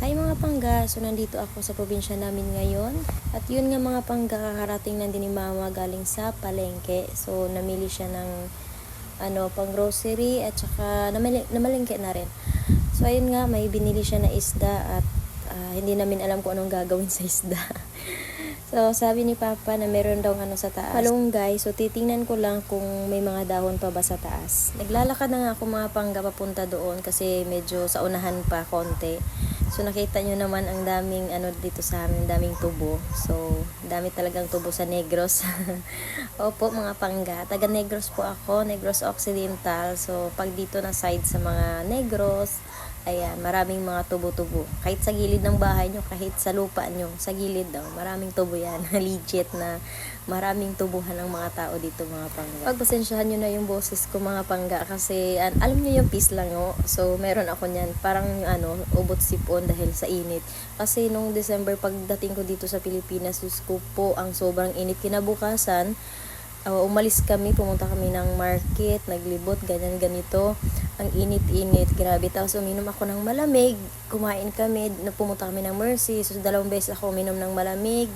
Hi mga pangga, so nandito ako sa probinsya namin ngayon. At yun nga mga pangga, kakarating lang din ni mama galing sa palengke. So namili siya ng pang grocery at saka namalengke na rin. So ayun nga, may binili siya na isda at hindi namin alam kung anong gagawin sa isda. So sabi ni papa na meron daw sa taas malunggay, so titingnan ko lang kung may mga dahon pa ba sa taas. Naglalakad na nga ako mga pangga papunta doon kasi medyo sa unahan pa konti. So nakita nyo naman ang daming dito sa amin, daming tubo. So dami talagang tubo sa Negros. Opo mga pangga, taga Negros po ako, Negros Occidental. So pag dito na side sa mga Negros, ayan, maraming mga tubo-tubo. Kahit sa gilid ng bahay nyo, kahit sa lupa nyo, sa gilid daw, maraming tubo yan. Legit na maraming tubuhan ng mga tao dito mga pangga. Pagpasensyahan nyo na yung boses ko mga pangga kasi alam nyo yung peace lang o. So meron ako nyan, parang ubot sipon dahil sa init. Kasi nung December pagdating ko dito sa Pilipinas, Diyos ko po, ang sobrang init. Kinabukasan, umalis kami, pumunta kami ng market, naglibot, ganito. Ang init-init, grabe. Tapos uminom ako ng malamig, kumain kami, pumunta kami ng Mercy. So 2 beses ako uminom ng malamig.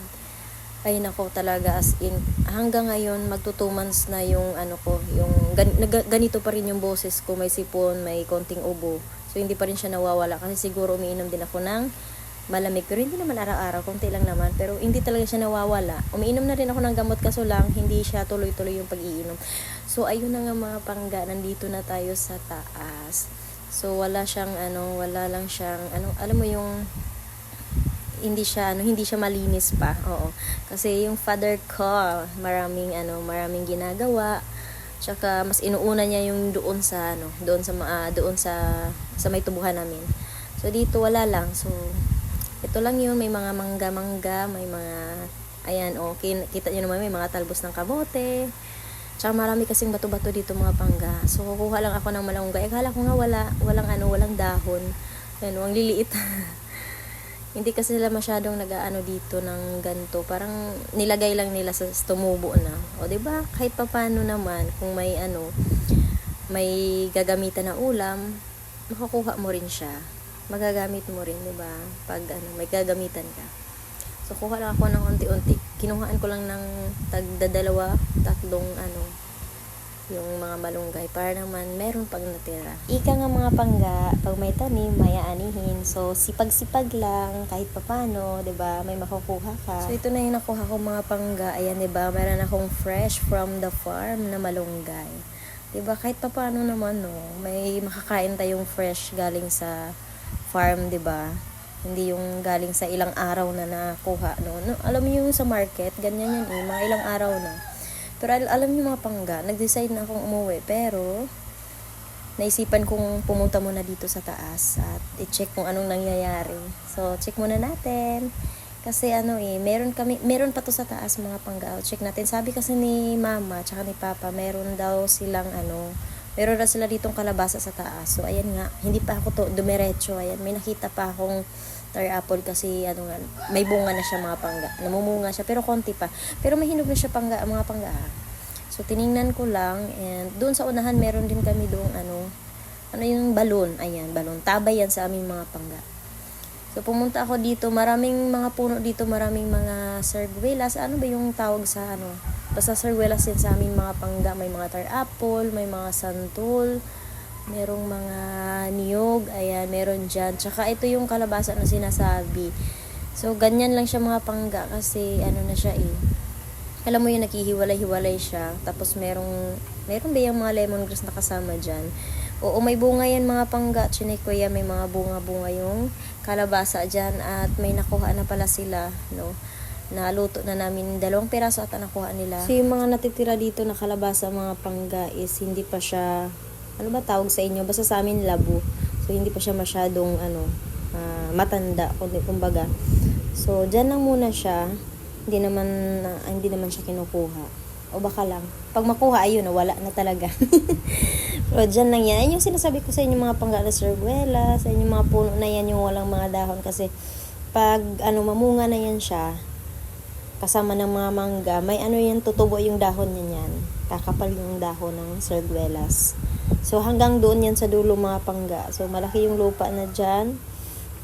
Ay nako talaga, as in, hanggang ngayon magto 2 months na yung ganito pa rin yung boses ko, may sipon, may konting ubo. So hindi pa rin siya nawawala kasi siguro umiinom din ako ng malamig, pero hindi naman araw-araw, konti lang naman, pero hindi talaga siya nawawala. Umiinom na rin ako ng gamot kaso lang hindi siya tuloy-tuloy yung pag-iinom. So ayun na nga mga pangga, nandito na tayo sa taas. So wala lang siyang alam mo yung hindi siya malinis pa. Oo. Kasi yung father ko, maraming ginagawa. Tsaka mas inuuna niya yung doon sa may tubuhan namin. So dito wala lang. So ito lang yun, may mga mangga, may mga, ayan, kita nyo naman, may mga talbos ng kamote. Tsaka marami kasing bato-bato dito mga pangga. So, kukuha lang ako ng malunggay. Akala ko nga walang dahon. Ayan, ang liliit. Hindi kasi sila masyadong nag-aano dito ng ganto. Parang nilagay lang nila sa tumubo na. O, diba? Kahit papano naman, kung may gagamitan na ulam, makukuha mo rin siya. Magagamit mo rin, di ba? Pag may gagamitan ka. So kuha lang ako ng unti-unti. Kinuhaan ko lang ng tatlong yung mga malunggay para naman meron pag natira. Ika nga mga pangga, pag may tanim, may aanihin. So sipag-sipag lang kahit papano, 'di ba? May makukuha ka. So ito na yung nakuha ko mga pangga. Ayan, 'di ba? Meron akong fresh from the farm na malunggay. 'Di ba? Kahit papano naman may makakain tayong fresh galing sa farm, 'di ba? Hindi yung galing sa ilang araw na nakuha alam niyo yung sa market, ganyan yan mga ilang araw na. Pero alam niyo mga pangga, nag-decide na akong umuwi, pero naisipan kong pumunta muna dito sa taas at i-check kung anong nangyayari. So check muna natin. Kasi meron pa to sa taas mga pangga. Check natin. Sabi kasi ni mama tsaka ni papa, meron daw silang meron na sila ditong kalabasa sa taas. So, ayan nga. Hindi pa ako dumiretso. Ayan, may nakita pa akong tar apple kasi, may bunga na siya mga pangga. Namumunga siya, pero konti pa. Pero may hinog na siya mga pangga. So, tiningnan ko lang. And, doon sa unahan, meron din kami doon, yung balon. Ayan, balon. Tabay yan sa aming mga pangga. So, pumunta ako dito. Maraming mga puno dito. Maraming mga sarguelas. Ano ba yung tawag sa Basta sarguelas yan sa aming mga pangga. May mga tar apple, may mga santol, merong mga niyog, ayan, meron dyan. Tsaka ito yung kalabasa na sinasabi. So, ganyan lang siya mga pangga kasi na siya alam mo yung naghihiwalay-hiwalay siya. Tapos meron ba yung mga lemongrass na kasama dyan? Oo, may bunga yan mga pangga. Chinek ko yan, may mga bunga-bunga yung kalabasa dyan. At may nakuha na pala sila, naluto na namin 2 piraso at nakuha nila. So yung mga natitira dito na kalabasa mga pangga is hindi pa siya, ano ba tawag sa inyo? Basta sa amin labo. So hindi pa siya masyadong matanda, kumbaga. So dyan lang muna siya. Hindi naman siya kinukuha. O baka lang. Pag makuha, ayun, wala na talaga. Pero dyan lang yan. Yung sinasabi ko sa inyo mga pangga na sarguela, sa inyo mga puno na yan yung walang mga dahon. Kasi pag mamunga na yan siya, kasama ng mga mangga, may yan, tutubo yung dahon niya yan. Kakapal yung dahon ng sarguelas. So, hanggang doon yan sa dulo mga pangga. So, malaki yung lupa na dyan.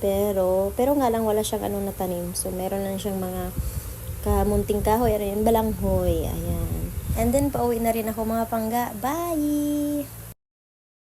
Pero nga lang wala siyang ano na tanim. So, meron lang siyang mga kamunting kahoy. Ayan, balanghoy. Ayan. And then, pauwi na rin ako mga pangga. Bye!